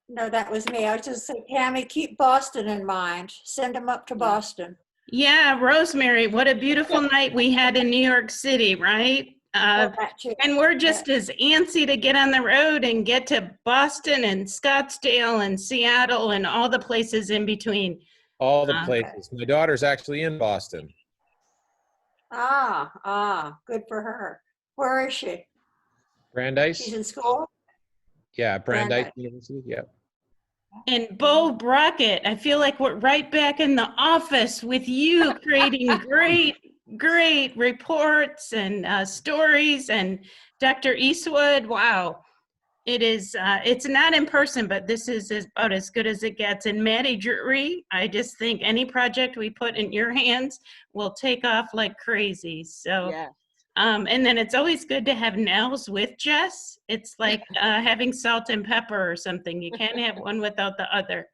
No, that was me. I was just saying, Tammy, keep Boston in mind. Send them up to Boston. Yeah, Rosemary, what a beautiful night we had in New York City, right? That too. And we're just as antsy to get on the road and get to Boston and Scottsdale and Seattle and all the places in between. All the places. My daughter's actually in Boston. Good for her. Where is she? Brandeis? She's in school? Yeah, Brandeis Brandeis. University, yeah. And Bo Brockett, I feel like we're right back in the office with you creating great reports and stories. And Dr. Eastwood, wow. It is, it's not in person, but this is about as good as it gets. And Maddie Drury, I just think any project we put in your hands will take off like crazy. So, Yeah. And then it's always good to have Nels with Jess. It's like having salt and pepper or something. You can't have one without the other.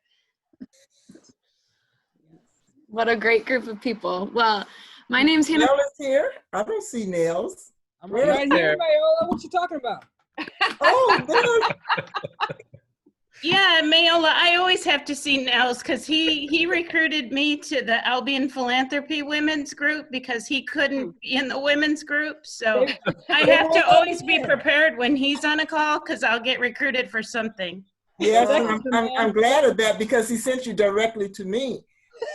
What a great group of people. Well, my name's Hannah. Nell is here. I don't see Nails. I'm right here, Mayola. What you talking about? Oh, there. Yeah, Mayola, I always have to see Nels because he recruited me to the Albion Philanthropy Women's Group because he couldn't be in the women's group. So I have to always be prepared when he's on a call because I'll get recruited for something. Yes, I'm glad of that because he sent you directly to me.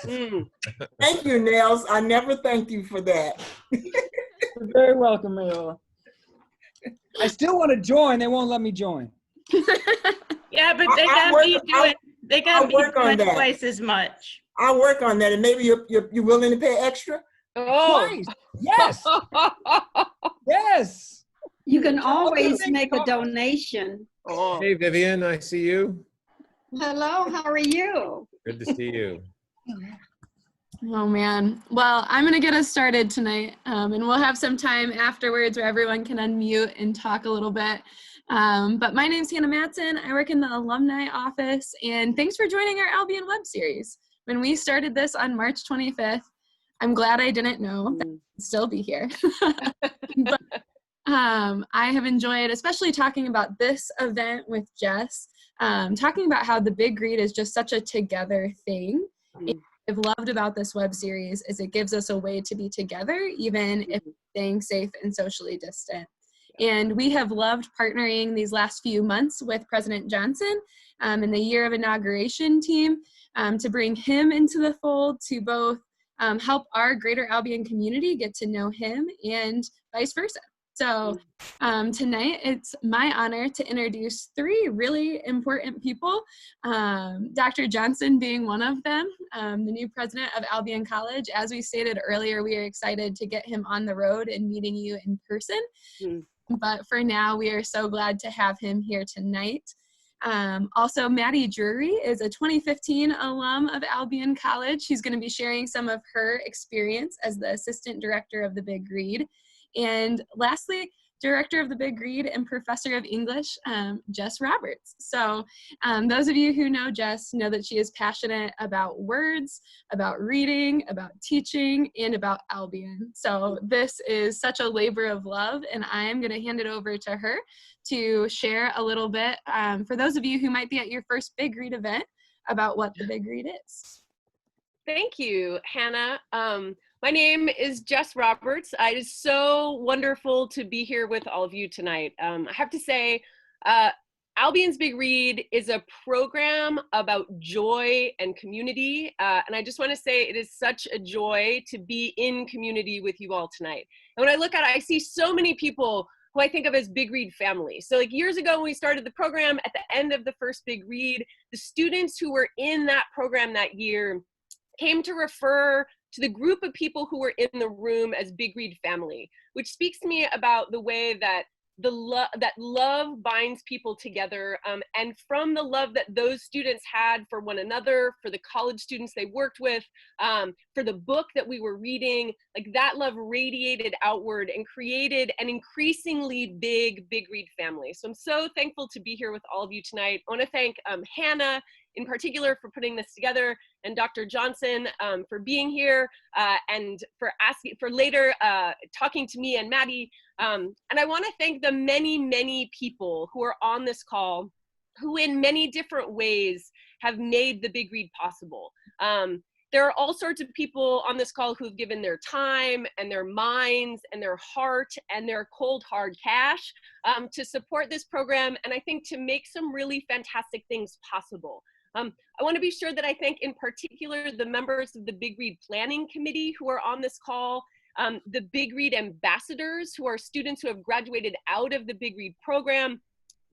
Thank you, Nels. I never thanked you for that. You're very welcome, Mayola. I still want to join. They won't let me join. Yeah, but they got me doing. They got me doing twice as much. I'll work on that, and maybe you're willing to pay extra. Oh, Twice. Yes. Yes. You can always make a donation. oh. Hey, Vivian, I see you. Hello, how are you? Good to see you. Oh man. Well, I'm gonna get us started tonight, and we'll have some time afterwards where everyone can unmute and talk a little bit. But my name's Hannah Matson. I work in the alumni office, and thanks for joining our Albion web series. When we started this on March 25th, I'm glad I didn't know that I'd still be here. But I have enjoyed, especially talking about this event with Jess, talking about how the Big Read is just such a together thing. I've loved about this web series is it gives us a way to be together, even if staying safe and socially distant. And we have loved partnering these last few months with President Johnson and the year of inauguration team to bring him into the fold to both help our greater Albion community get to know him and vice versa. So tonight it's my honor to introduce three really important people, Dr. Johnson being one of them, the new president of Albion College. As we stated earlier, we are excited to get him on the road and meeting you in person. But for now, we are so glad to have him here tonight. Also, Maddie Drury is a 2015 alum of Albion College. She's going to be sharing some of her experience as the assistant director of the Big Read. And lastly, director of the Big Read and professor of English, Jess Roberts. So those of you who know Jess know that she is passionate about words, about reading, about teaching, and about Albion. So this is such a labor of love, and I am going to hand it over to her to share a little bit for those of you who might be at your first Big Read event about what the Big Read is. Thank you, Hannah. My name is Jess Roberts. It is so wonderful to be here with all of you tonight. I have to say, Albion's Big Read is a program about joy and community. And I just want to say it is such a joy to be in community with you all tonight. And when I look at it, I see so many people who I think of as Big Read family. So like years ago when we started the program, at the end of the first Big Read, the students who were in that program that year came to refer to the group of people who were in the room as Big Read family, which speaks to me about the way that that love binds people together, and from the love that those students had for one another, for the college students they worked with, for the book that we were reading, like that love radiated outward and created an increasingly Big Read family. So I'm so thankful to be here with all of you tonight. I want to thank Hannah in particular for putting this together, and Dr. Johnson for being here and for later talking to me and Maddie. And I want to thank the many people who are on this call who in many different ways have made the Big Read possible. There are all sorts of people on this call who've given their time and their minds and their heart and their cold hard cash to support this program, and I think to make some really fantastic things possible. I want to be sure that I thank in particular the members of the Big Read Planning Committee who are on this call, the Big Read ambassadors who are students who have graduated out of the Big Read program,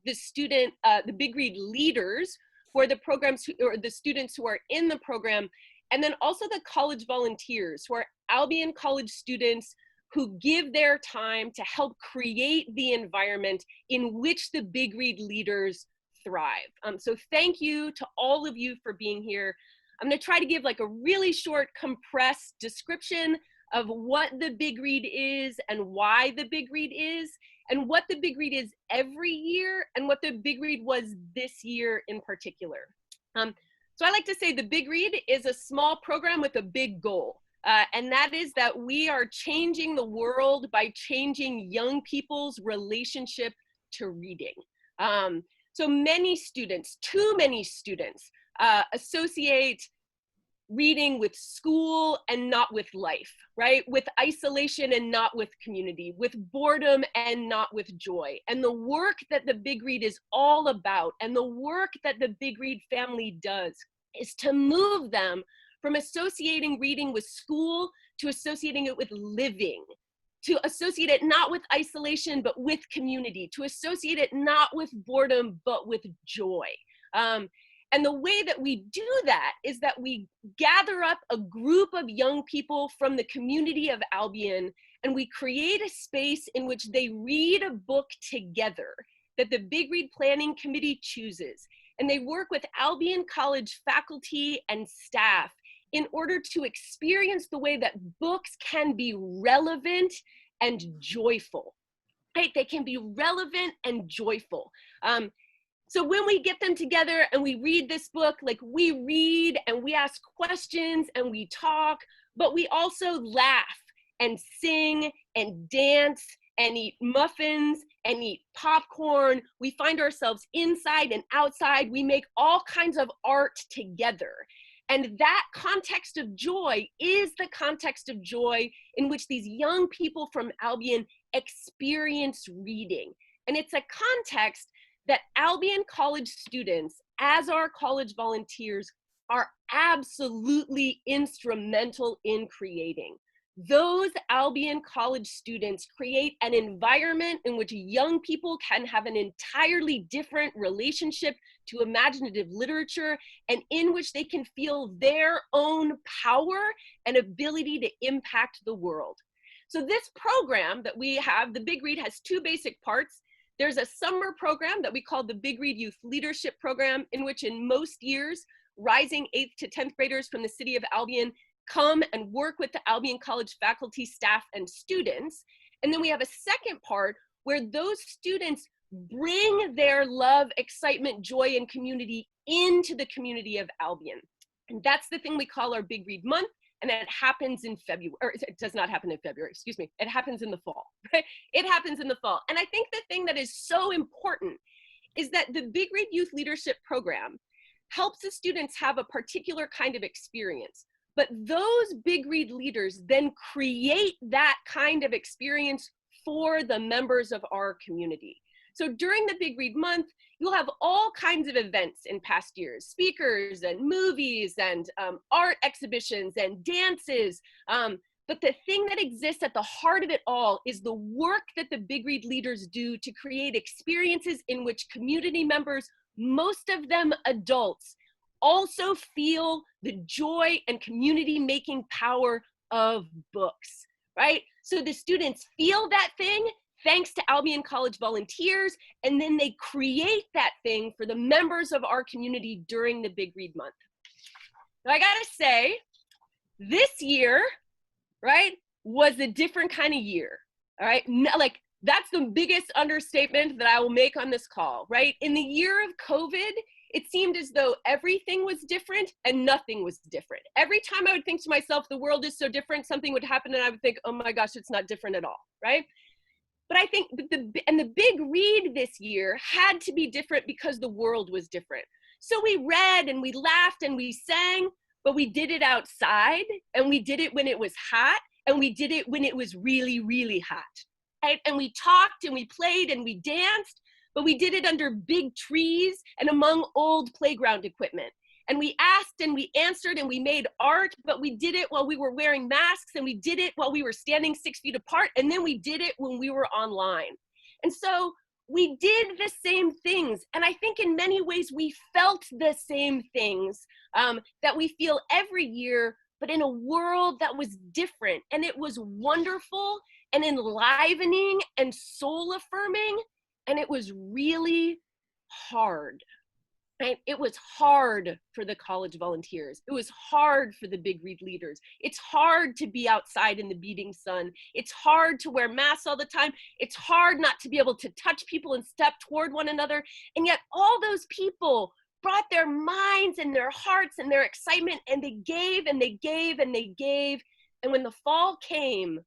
the Big Read leaders for the programs or the students who are in the program, and then also the college volunteers who are Albion College students who give their time to help create the environment in which the Big Read leaders thrive. So thank you to all of you for being here. I'm going to try to give like a really short compressed description of what the Big Read is and why the Big Read is, and what the Big Read is every year and what the Big Read was this year in particular. So I like to say the Big Read is a small program with a big goal. And that is that we are changing the world by changing young people's relationship to reading. So many students, too many students, associate reading with school and not with life, right? With isolation and not with community, with boredom and not with joy. And the work that the Big Read is all about, and the work that the Big Read family does, is to move them from associating reading with school to associating it with living, to associate it not with isolation, but with community, to associate it not with boredom, but with joy. And the way that we do that is that we gather up a group of young people from the community of Albion, and we create a space in which they read a book together that the Big Read Planning Committee chooses. And they work with Albion College faculty and staff in order to experience the way that books can be relevant and joyful, right? They can be relevant and joyful. So when we get them together and we read this book, like we read and we ask questions and we talk, but we also laugh and sing and dance and eat muffins and eat popcorn. We find ourselves inside and outside. We make all kinds of art together. And that context of joy is the context of joy in which these young people from Albion experience reading. And it's a context that Albion College students, as our college volunteers, are absolutely instrumental in creating. Those Albion College students create an environment in which young people can have an entirely different relationship to imaginative literature, and in which they can feel their own power and ability to impact the world. So this program that we have, the Big Read, has two basic parts. There's a summer program that we call the Big Read Youth Leadership Program, in which in most years, rising 8th to 10th graders from the city of Albion come and work with the Albion College faculty, staff, and students. And then we have a second part where those students bring their love, excitement, joy, and community into the community of Albion. And that's the thing we call our Big Read Month. And it happens in February, or it does not happen in February, excuse me. It happens in the fall, right? It happens in the fall. And I think the thing that is so important is that the Big Read Youth Leadership Program helps the students have a particular kind of experience. But those Big Read leaders then create that kind of experience for the members of our community. So during the Big Read Month, you'll have all kinds of events in past years, speakers and movies and art exhibitions and dances. But the thing that exists at the heart of it all is the work that the Big Read leaders do to create experiences in which community members, most of them adults, also feel the joy and community-making power of books, right? So the students feel that thing thanks to Albion College volunteers, and then they create that thing for the members of our community during the Big Read Month. Now I gotta say, this year, right, was a different kind of year, all right? Like, that's the biggest understatement that I will make on this call, right? In the year of COVID, it seemed as though everything was different and nothing was different. Every time I would think to myself, the world is so different, something would happen and I would think, oh my gosh, it's not different at all, right? But I think the big read this year had to be different because the world was different. So we read and we laughed and we sang, but we did it outside, and we did it when it was hot, and we did it when it was really, really hot. Right? And we talked and we played and we danced, but we did it under big trees and among old playground equipment. And we asked and we answered and we made art, but we did it while we were wearing masks, and we did it while we were standing 6 feet apart, and then we did it when we were online. And so we did the same things. And I think in many ways we felt the same things that we feel every year, but in a world that was different. And it was wonderful and enlivening and soul affirming. And it was really hard. Right? It was hard for the college volunteers. It was hard for the Big Read leaders. It's hard to be outside in the beating sun. It's hard to wear masks all the time. It's hard not to be able to touch people and step toward one another. And yet all those people brought their minds and their hearts and their excitement, and they gave and they gave and they gave. And when the fall came,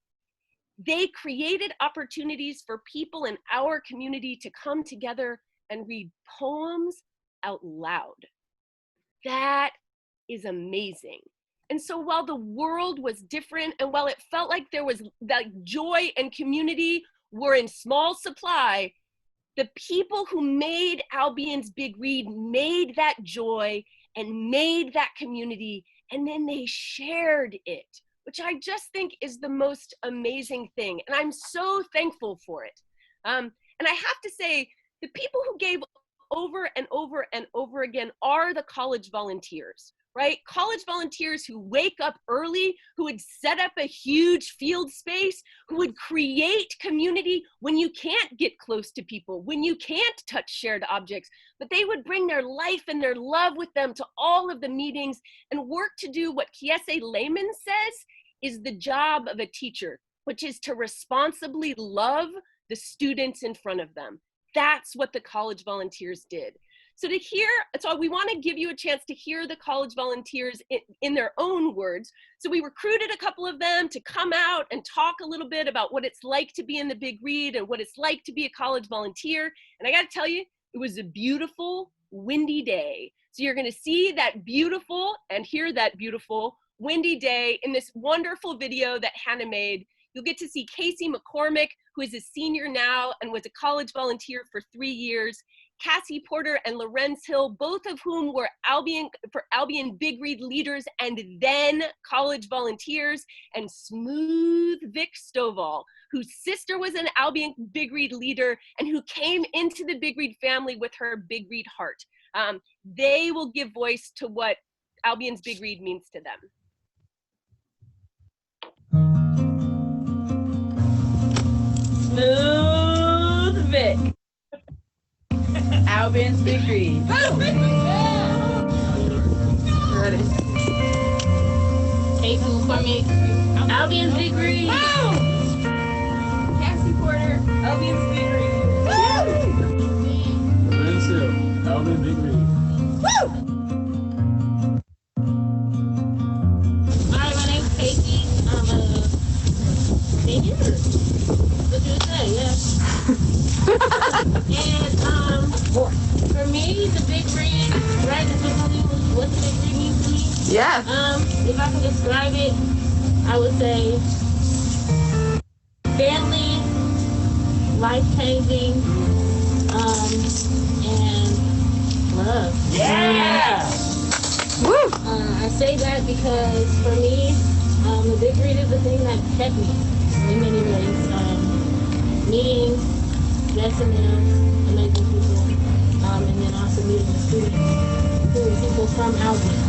they created opportunities for people in our community to come together and read poems out loud. That is amazing. And so while the world was different, and while it felt like there was that joy and community were in small supply, the people who made Albion's Big Read made that joy and made that community, and then they shared it, which I just think is the most amazing thing. And I'm so thankful for it. And I have to say, the people who gave over and over and over again are the college volunteers, right? College volunteers who wake up early, who would set up a huge field space, who would create community when you can't get close to people, when you can't touch shared objects, but they would bring their life and their love with them to all of the meetings and work to do what Kiese Layman says is the job of a teacher, which is to responsibly love the students in front of them. That's what the college volunteers did. So we want to give you a chance to hear the college volunteers in their own words. So we recruited a couple of them to come out and talk a little bit about what it's like to be in the Big Read and what it's like to be a college volunteer. And I got to tell you, it was a beautiful, windy day. So you're going to see that beautiful and hear that beautiful, windy day in this wonderful video that Hannah made. You'll get to see Casey McCormick, who is a senior now and was a college volunteer for 3 years, Cassie Porter and Lorenz Hill, both of whom were Albion Big Read leaders and then college volunteers, and Smooth Vic Stovall, whose sister was an Albion Big Read leader and who came into the Big Read family with her Big Read heart. They will give voice to what Albion's Big Read means to them. Smooth Vic. Albion's Big Read. Ready. Casey McCormick, Albion's Big Read. Cassie Porter, Albion's Big Read. Lorenz Hill, Albion's Big Read. Hi, my name's Casey. I'm a senior. What did you say? Yeah. And for me, the Big Read, right? What the Big Read means to me? Yeah. If I could describe it, I would say family, life-changing, and love. Yeah. Woo. I say that because for me, the Big Read is the thing that kept me in many ways. Meeting, blessing them, amazing people, and then also meeting the students, who are people from Albion.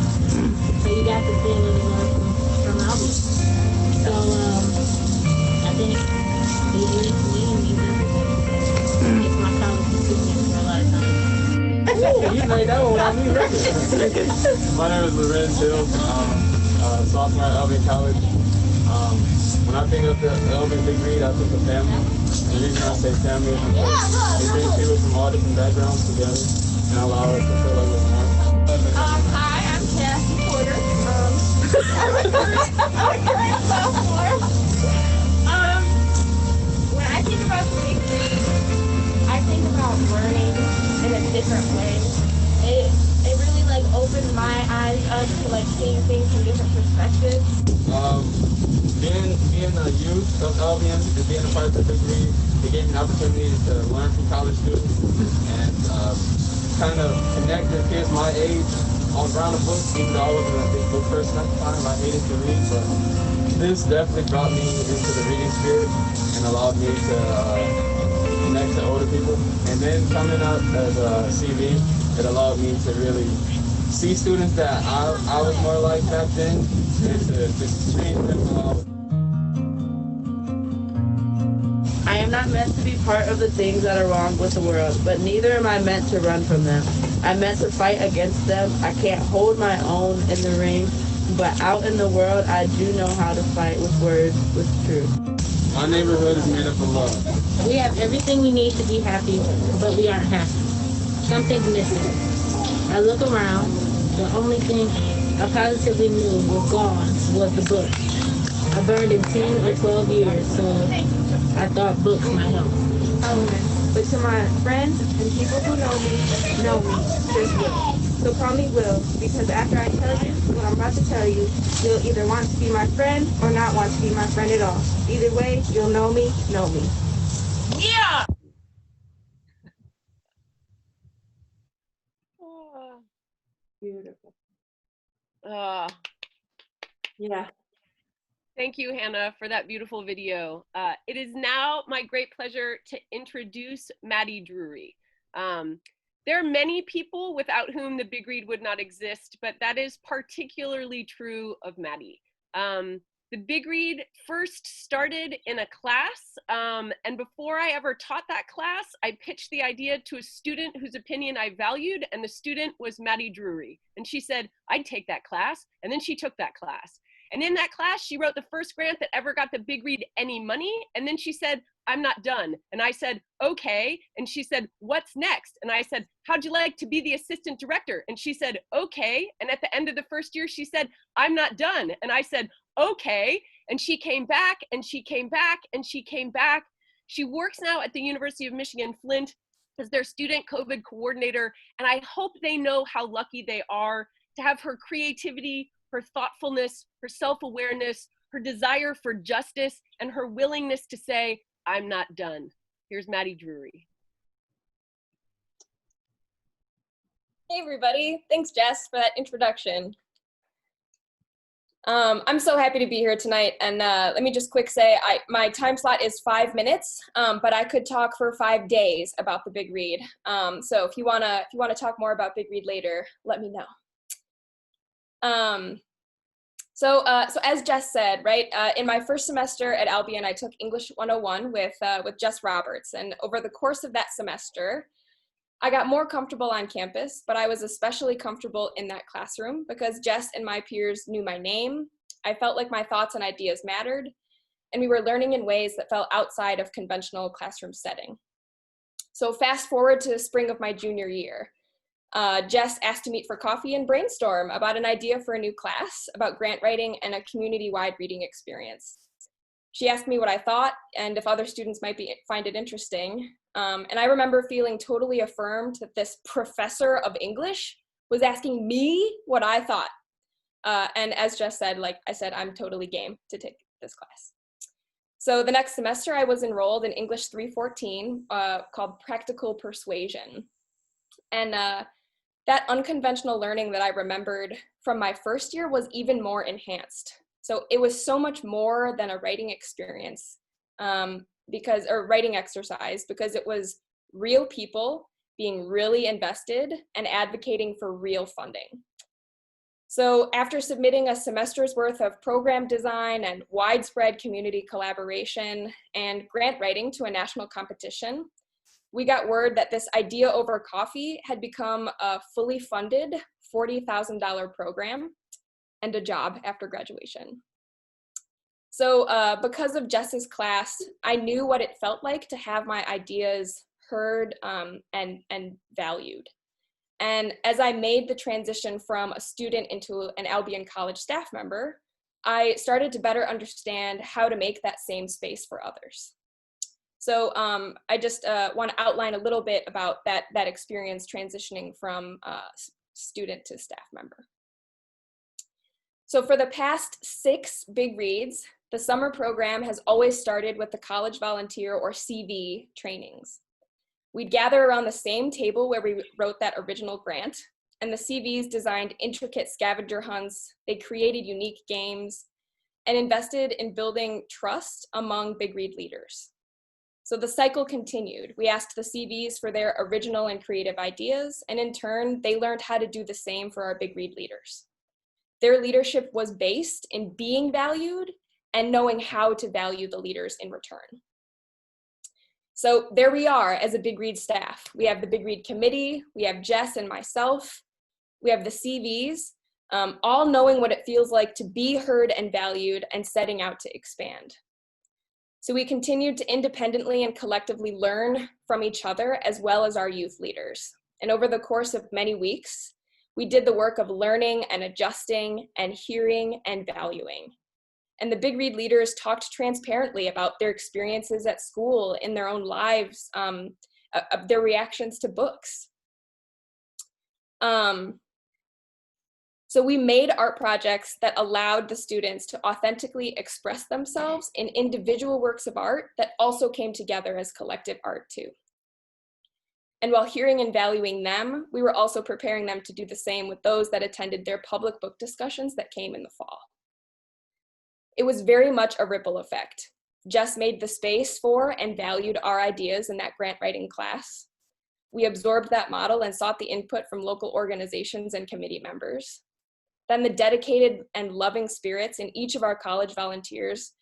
So you got to feel the love from Albion. So I think Big Read to me means everything. It's my college experience for a lot of time. You made that one without me record. My name is Lorenz Hill, sophomore at Albion College. When I think of the Albion Big Read, I think of family. The reason I say family is because it brings people from all different backgrounds together and allow us to feel like we're one. Hi, I'm Cassie Porter. I'm a current sophomore. When I think about the about learning in a different way. It really like opened my eyes up to like seeing things from different perspectives. Being a youth of LBN and being a part of the degree, it gave me an opportunity to learn from college students and kind of connect with kids my age around the books, even though I wasn't a big book person at the time. I hated to read, but this definitely brought me into the reading spirit and allowed me to connect to older people. And then coming up as a CV, it allowed me to really see students that I was more like back then and to just change them. I am not meant to be part of the things that are wrong with the world, but neither am I meant to run from them. I'm meant to fight against them. I can't hold my own in the ring, but out in the world, I do know how to fight with words, with truth. My neighborhood is made up of love. We have everything we need to be happy, but we aren't happy. Something's missing. I look around, the only thing I positively knew was gone was the book. I burned in 10 or 12 years, so I thought books might help. But to my friends and people who know me just Will. So call me Will, because after I tell you what I'm about to tell you, you'll either want to be my friend or not want to be my friend at all. Either way, you'll know me. Yeah! Beautiful. Yeah. Thank you, Hannah, for that beautiful video. It is now my great pleasure to introduce Maddie Drury. There are many people without whom the Big Read would not exist, but that is particularly true of Maddie. The Big Read first started in a class, and before I ever taught that class, I pitched the idea to a student whose opinion I valued, and the student was Maddie Drury. And she said, I'd take that class, and then she took that class. And in that class, she wrote the first grant that ever got the Big Read any money, and then she said, I'm not done. And I said, okay. And she said, what's next? And I said, how'd you like to be the assistant director? And she said, okay. And at the end of the first year, she said, I'm not done. And I said, okay. And she came back and she came back and she came back. She works now at the University of Michigan, Flint as their student COVID coordinator. And I hope they know how lucky they are to have her creativity, her thoughtfulness, her self-awareness, her desire for justice, and her willingness to say, I'm not done. Here's Maddie Drury. Hey everybody, thanks Jess for that introduction. I'm so happy to be here tonight, and let me just quick say, my time slot is 5 minutes, but I could talk for 5 days about the Big Read. So if you wanna talk more about Big Read later, let me know. So as Jess said, right, in my first semester at Albion, I took English 101 with Jess Roberts, and over the course of that semester, I got more comfortable on campus, but I was especially comfortable in that classroom because Jess and my peers knew my name. I felt like my thoughts and ideas mattered, and we were learning in ways that felt outside of conventional classroom setting. So fast forward to the spring of my junior year. Jess asked to meet for coffee and brainstorm about an idea for a new class about grant writing and a community-wide reading experience. She asked me what I thought and if other students might find it interesting. And I remember feeling totally affirmed that this professor of English was asking me what I thought. And as Jess said, like I said, I'm totally game to take this class. So the next semester I was enrolled in English 314 called Practical Persuasion. And that unconventional learning that I remembered from my first year was even more enhanced. So it was so much more than a writing experience or writing exercise, because it was real people being really invested and advocating for real funding. So after submitting a semester's worth of program design and widespread community collaboration and grant writing to a national competition, we got word that this idea over coffee had become a fully funded $40,000 program and a job after graduation. So because of Jess's class, I knew what it felt like to have my ideas heard and valued. And as I made the transition from a student into an Albion College staff member, I started to better understand how to make that same space for others. So I just want to outline a little bit about that experience transitioning from student to staff member. So for the past 6 Big Reads, the summer program has always started with the college volunteer or CV trainings. We'd gather around the same table where we wrote that original grant, and the CVs designed intricate scavenger hunts, they created unique games, and invested in building trust among Big Read leaders. So the cycle continued. We asked the CVs for their original and creative ideas, and in turn, they learned how to do the same for our Big Read leaders. Their leadership was based in being valued and knowing how to value the leaders in return. So there we are as a Big Read staff. We have the Big Read committee, we have Jess and myself, we have the CVs, all knowing what it feels like to be heard and valued and setting out to expand. So we continued to independently and collectively learn from each other as well as our youth leaders. And over the course of many weeks, we did the work of learning and adjusting and hearing and valuing. And the Big Read leaders talked transparently about their experiences at school, in their own lives, their reactions to books. So we made art projects that allowed the students to authentically express themselves in individual works of art that also came together as collective art too. And while hearing and valuing them, we were also preparing them to do the same with those that attended their public book discussions that came in the fall. It was very much a ripple effect. Jess made the space for and valued our ideas in that grant writing class. We absorbed that model and sought the input from local organizations and committee members. Then the dedicated and loving spirits in each of our college volunteers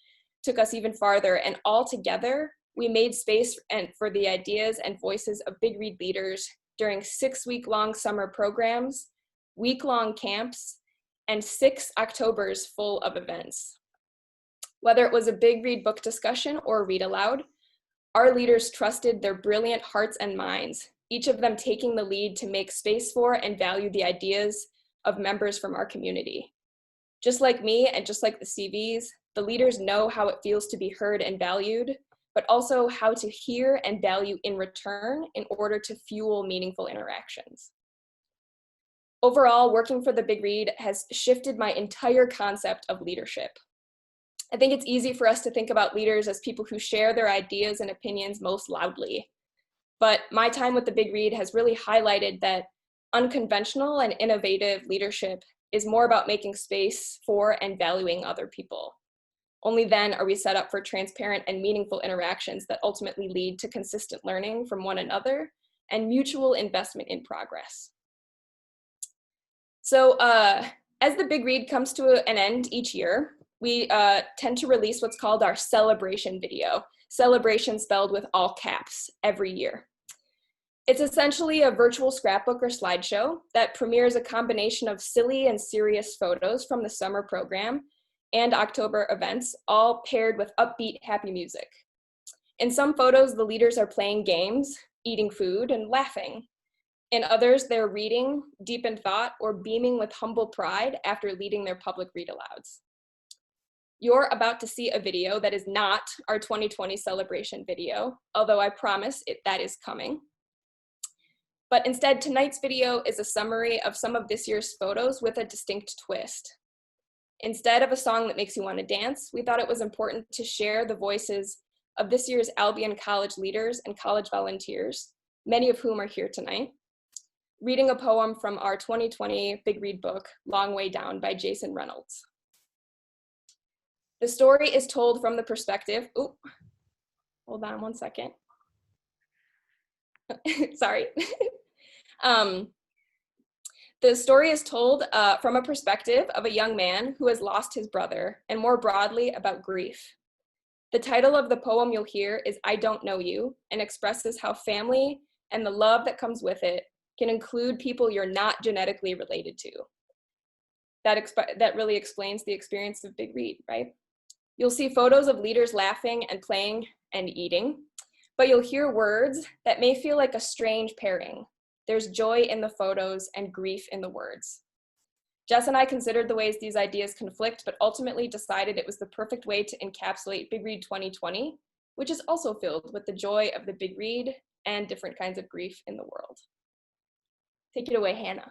took us even farther, and all together, we made space for the ideas and voices of Big Read leaders during 6-week-long summer programs, week-long camps, and 6 Octobers full of events. Whether it was a Big Read book discussion or read aloud, our leaders trusted their brilliant hearts and minds, each of them taking the lead to make space for and value the ideas of members from our community. Just like me and just like the CVs, the leaders know how it feels to be heard and valued, but also how to hear and value in return in order to fuel meaningful interactions. Overall, working for the Big Read has shifted my entire concept of leadership. I think it's easy for us to think about leaders as people who share their ideas and opinions most loudly. But my time with the Big Read has really highlighted that unconventional and innovative leadership is more about making space for and valuing other people. Only then are we set up for transparent and meaningful interactions that ultimately lead to consistent learning from one another and mutual investment in progress. So as the Big Read comes to an end each year, we tend to release what's called our celebration video. Celebration spelled with all caps every year. It's essentially a virtual scrapbook or slideshow that premieres a combination of silly and serious photos from the summer program and October events, all paired with upbeat, happy music. In some photos, the leaders are playing games, eating food, and laughing. In others, they're reading, deep in thought, or beaming with humble pride after leading their public read-alouds. You're about to see a video that is not our 2020 celebration video, although I promise that is coming. But instead, tonight's video is a summary of some of this year's photos with a distinct twist. Instead of a song that makes you want to dance, we thought it was important to share the voices of this year's Albion College leaders and college volunteers, many of whom are here tonight, reading a poem from our 2020 Big Read book, Long Way Down by Jason Reynolds. The story is told from the perspective, hold on one second. Sorry. The story is told from a perspective of a young man who has lost his brother, and more broadly about grief. The title of the poem you'll hear is I Don't Know You, and expresses how family and the love that comes with it can include people you're not genetically related to. That really explains the experience of Big Read, right? You'll see photos of leaders laughing and playing and eating, but you'll hear words that may feel like a strange pairing. There's joy in the photos and grief in the words. Jess and I considered the ways these ideas conflict, but ultimately decided it was the perfect way to encapsulate Big Read 2020, which is also filled with the joy of the big read and different kinds of grief in the world. Take it away, Hannah.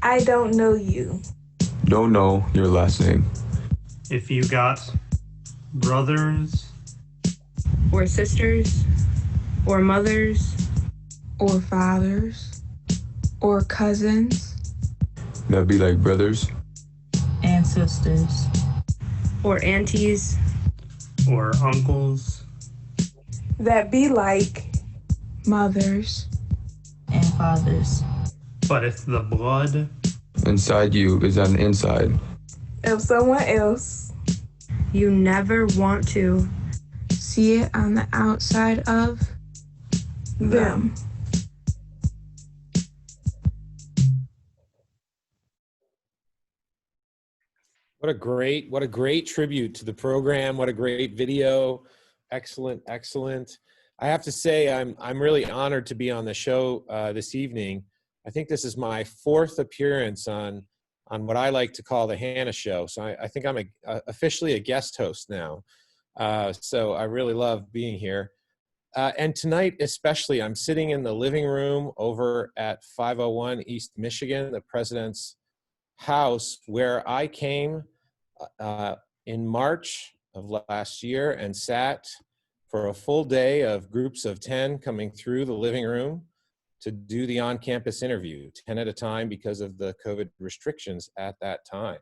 I don't know you. Don't know your last name. If you got brothers Or sisters, or mothers, or fathers, or cousins, That'd be like brothers. And sisters. or aunties, or uncles, that be like mothers. And fathers. but if the blood Inside you is on the inside. Of someone else, you never want to see it on the outside of them. What a great tribute to the program. What a great video. Excellent, excellent. I have to say, I'm really honored to be on the show this evening. I think this is my 4th appearance on what I like to call the Hannah Show. So I think I'm officially a guest host now. So I really love being here. And tonight especially, I'm sitting in the living room over at 501 East Michigan, the president's house, where I came in March of last year and sat for a full day of groups of 10 coming through the living room to do the on-campus interview, 10 at a time because of the COVID restrictions at that time.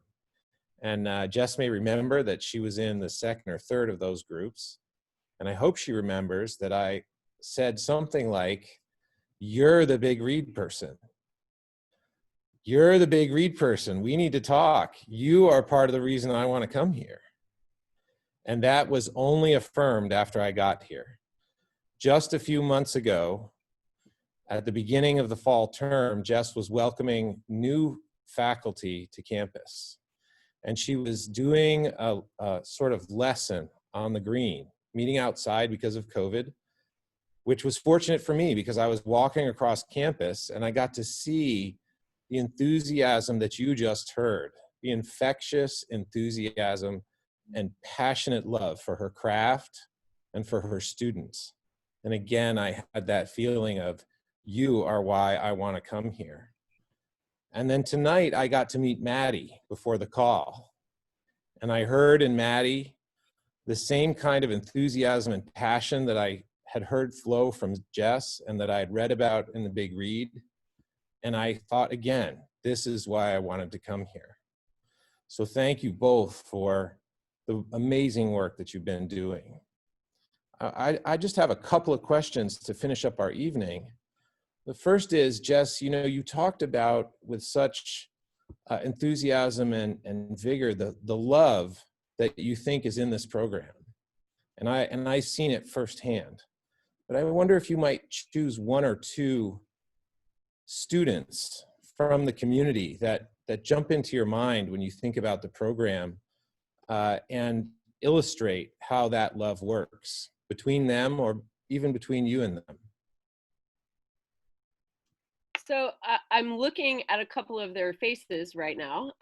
And Jess may remember that she was in the 2nd or 3rd of those groups. And I hope she remembers that I said something like, "You're the big read person. You're the big read person. We need to talk. You are part of the reason I want to come here." And that was only affirmed after I got here. Just a few months ago, at the beginning of the fall term, Jess was welcoming new faculty to campus. And she was doing a sort of lesson on the green, meeting outside because of COVID, which was fortunate for me because I was walking across campus and I got to see the enthusiasm that you just heard, the infectious enthusiasm and passionate love for her craft and for her students. And again, I had that feeling of, you are why I want to come here. And then tonight I got to meet Maddie before the call. And I heard in Maddie the same kind of enthusiasm and passion that I had heard flow from Jess and that I had read about in the Big Read. And I thought, again, this is why I wanted to come here. So thank you both for the amazing work that you've been doing. I just have a couple of questions to finish up our evening. The first is, Jess, you talked about with such enthusiasm and vigor the love that you think is in this program. And I've seen it firsthand. But I wonder if you might choose 1 or 2 students from the community that jump into your mind when you think about the program and illustrate how that love works between them or even between you and them. So I'm looking at a couple of their faces right now.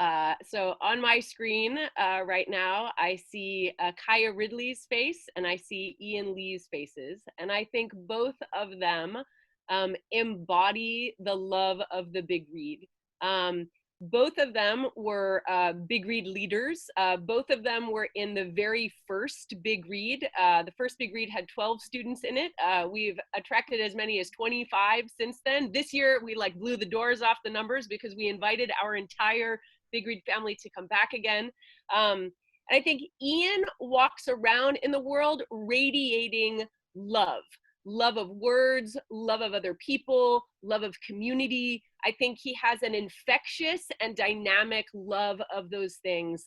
So on my screen right now, I see Kaya Ridley's face and I see Ian Lee's faces. And I think both of them embody the love of the Big Read. Both of them were Big Read leaders. Both of them were in the very first Big Read. The first Big Read had 12 students in it. We've attracted as many as 25 since then. This year, we blew the doors off the numbers because we invited our entire Big Read family to come back again. And I think Ian walks around in the world radiating love. Love of words, love of other people, love of community. I think he has an infectious and dynamic love of those things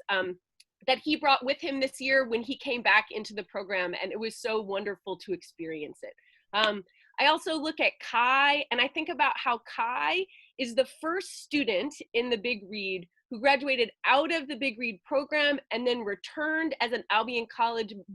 that he brought with him this year when he came back into the program, and it was so wonderful to experience it. I also look at Kai, and I think about how Kai is the first student in the Big Read who graduated out of the Big Read program and then returned as an Albion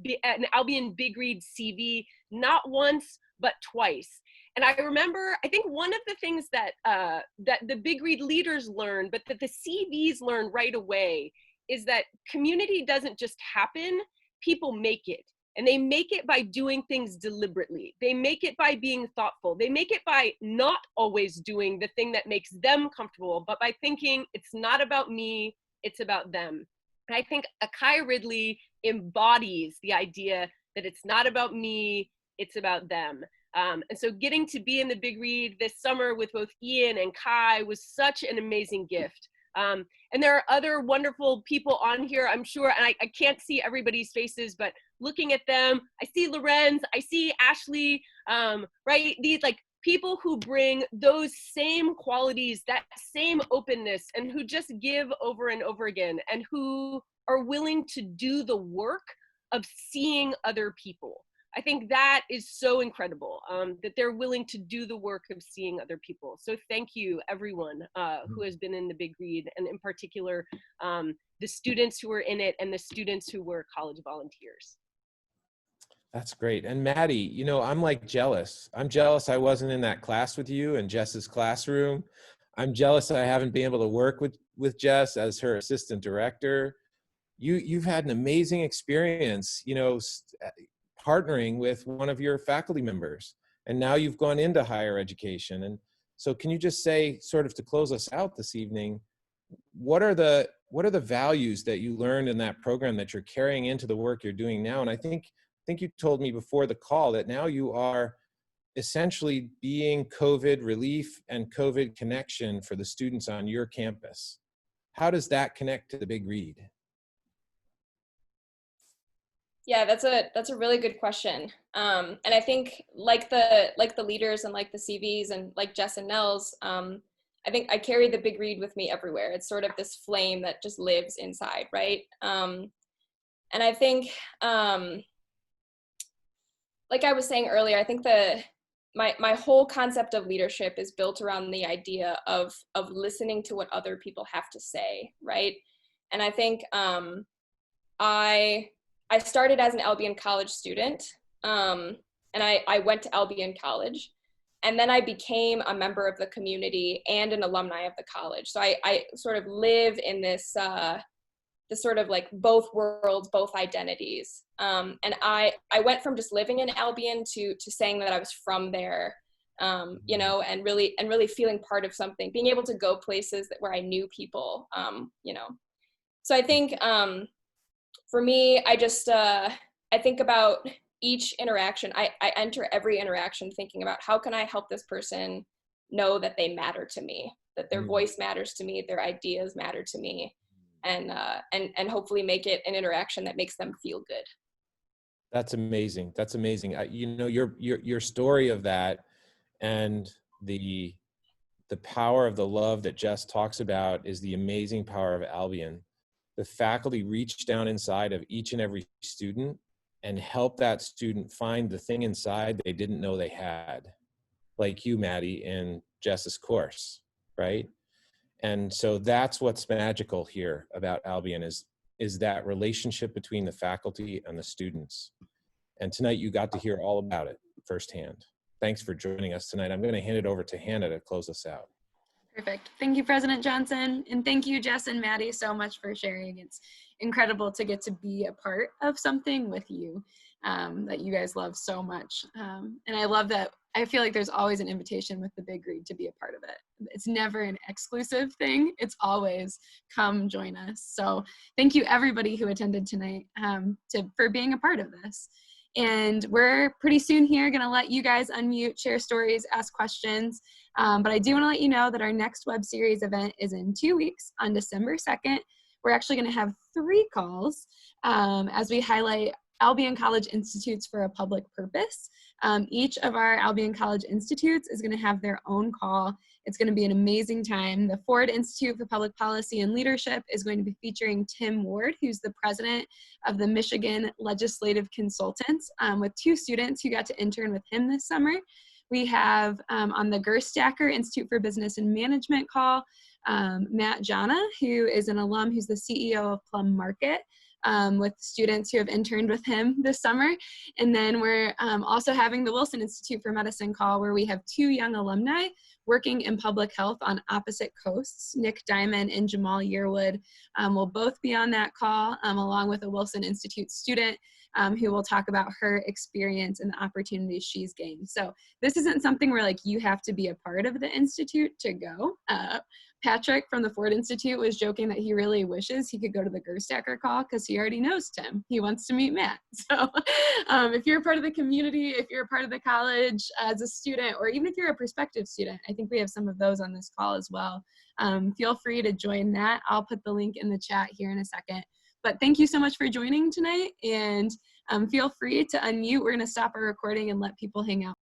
Big Read CV, not once, but twice. And I remember, I think one of the things that, that the Big Read leaders learned, but that the CVs learned right away, is that community doesn't just happen, people make it. And they make it by doing things deliberately. They make it by being thoughtful. They make it by not always doing the thing that makes them comfortable, but by thinking it's not about me, it's about them. And I think Akai Ridley embodies the idea that it's not about me, it's about them. And so getting to be in the Big Read this summer with both Ian and Kai was such an amazing gift. And there are other wonderful people on here, I'm sure, and I can't see everybody's faces, but looking at them, I see Lorenz, I see Ashley, right? These like people who bring those same qualities, that same openness, and who just give over and over again, and who are willing to do the work of seeing other people. I think that is so incredible, that they're willing to do the work of seeing other people. So thank you, everyone who has been in the Big Read, and in particular, the students who were in it and the students who were college volunteers. That's great. And Maddie, you know, I'm like jealous. I'm jealous I wasn't in that class with you in Jess's classroom. I'm jealous I haven't been able to work with Jess as her assistant director. You've had an amazing experience, you know, partnering with one of your faculty members, and now you've gone into higher education. And so can you just say, sort of to close us out this evening, what are the values that you learned in that program that you're carrying into the work you're doing now? And I think you told me before the call that now you are essentially being COVID relief and COVID connection for the students on your campus. How does that connect to the Big Read? Yeah, that's a really good question. And I think like the leaders and like the CVs and like Jess and Nels, I think I carry the Big Read with me everywhere. It's sort of this flame that just lives inside, right? And I think, like I was saying earlier, I think my whole concept of leadership is built around the idea of listening to what other people have to say, right? And I think I started as an Albion College student, and I went to Albion College, and then I became a member of the community and an alumni of the college. So I sort of live in this sort of like both worlds, both identities. And I went from just living in Albion to saying that I was from there, you know, and really feeling part of something, being able to go places where I knew people, you know. So I think, for me, I just, I think about each interaction. I enter every interaction thinking about how can I help this person know that they matter to me, that their voice matters to me, their ideas matter to me, and hopefully make it an interaction that makes them feel good. That's amazing. That's amazing. You know, your story of that and the power of the love that Jess talks about is the amazing power of Albion. The faculty reach down inside of each and every student and help that student find the thing inside they didn't know they had, like you, Maddie, in Jess's course, right? And so that's what's magical here about Albion is that relationship between the faculty and the students. And tonight you got to hear all about it firsthand. Thanks for joining us tonight. I'm going to hand it over to Hannah to close us out. Perfect. Thank you, President Johnson. And thank you, Jess and Maddie, so much for sharing. It's incredible to get to be a part of something with you that you guys love so much. And I love that. I feel like there's always an invitation with the Big Read to be a part of it. It's never an exclusive thing. It's always come join us. So thank you, everybody who attended tonight for being a part of this. And we're pretty soon here going to let you guys unmute, share stories, ask questions. But I do want to let you know that our next web series event is in 2 weeks on December 2nd. We're actually going to have 3 calls as we highlight Albion College Institutes for a Public Purpose. Each of our Albion College Institutes is going to have their own call. It's going to be an amazing time. The Ford Institute for Public Policy and Leadership is going to be featuring Tim Ward, who's the president of the Michigan Legislative Consultants, with 2 students who got to intern with him this summer. We have on the Gerstacker Institute for Business and Management call, Matt Jana, who is an alum who's the CEO of Plum Market, with students who have interned with him this summer. And then we're also having the Wilson Institute for Medicine call, where we have 2 young alumni working in public health on opposite coasts. Nick Diamond and Jamal Yearwood will both be on that call, along with a Wilson Institute student who will talk about her experience and the opportunities she's gained. So this isn't something where like you have to be a part of the Institute to go. Patrick from the Ford Institute was joking that he really wishes he could go to the Gerstacker call because he already knows Tim. He wants to meet Matt. So if you're a part of the community, if you're a part of the college as a student, or even if you're a prospective student, I think we have some of those on this call as well. Feel free to join that. I'll put the link in the chat here in a second. But thank you so much for joining tonight, and feel free to unmute. We're going to stop our recording and let people hang out.